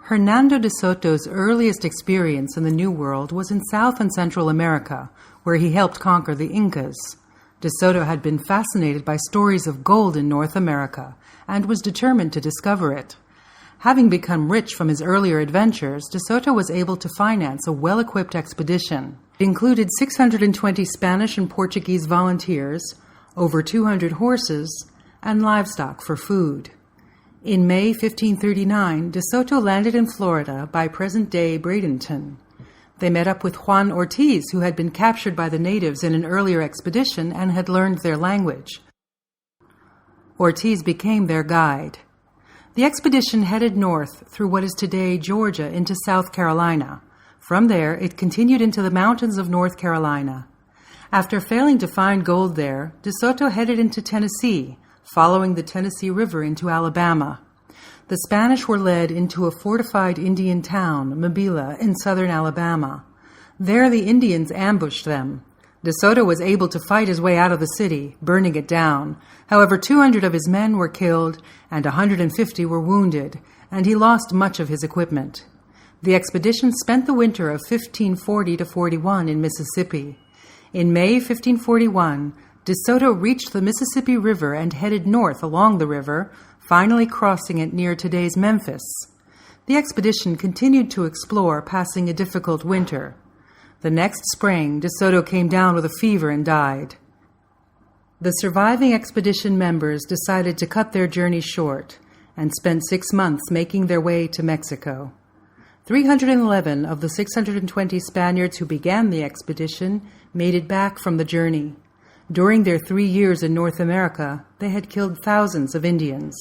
Hernando de Soto's earliest experience in the New World was in South and Central America, where he helped conquer the Incas. De Soto had been fascinated by stories of gold in North America and was determined to discover it. Having become rich from his earlier adventures, De Soto was able to finance a well-equipped expedition. It included 620 Spanish and Portuguese volunteers, over 200 horses, and livestock for food. In May 1539, De Soto landed in Florida by present-day Bradenton. They met up with Juan Ortiz, who had been captured by the natives in an earlier expedition and had learned their language. Ortiz became their guide. The expedition headed north through what is today Georgia into South Carolina. From there, it continued into the mountains of North Carolina. After failing to find gold there, De Soto headed into Tennessee, following the Tennessee River into Alabama. The Spanish were led into a fortified Indian town, Mobile, in southern Alabama. There the Indians ambushed them. De Soto was able to fight his way out of the city, burning it down. However, 200 of his men were killed and 150 were wounded, and he lost much of his equipment. The expedition spent the winter of 1540-41 in Mississippi. In May 1541, De Soto reached the Mississippi River and headed north along the river, finally crossing it near today's Memphis. The expedition continued to explore, passing a difficult winter. The next spring, De Soto came down with a fever and died. The surviving expedition members decided to cut their journey short and spent 6 months making their way to Mexico. 311 of the 620 Spaniards who began the expedition made it back from the journey. During their 3 years in North America, they had killed thousands of Indians.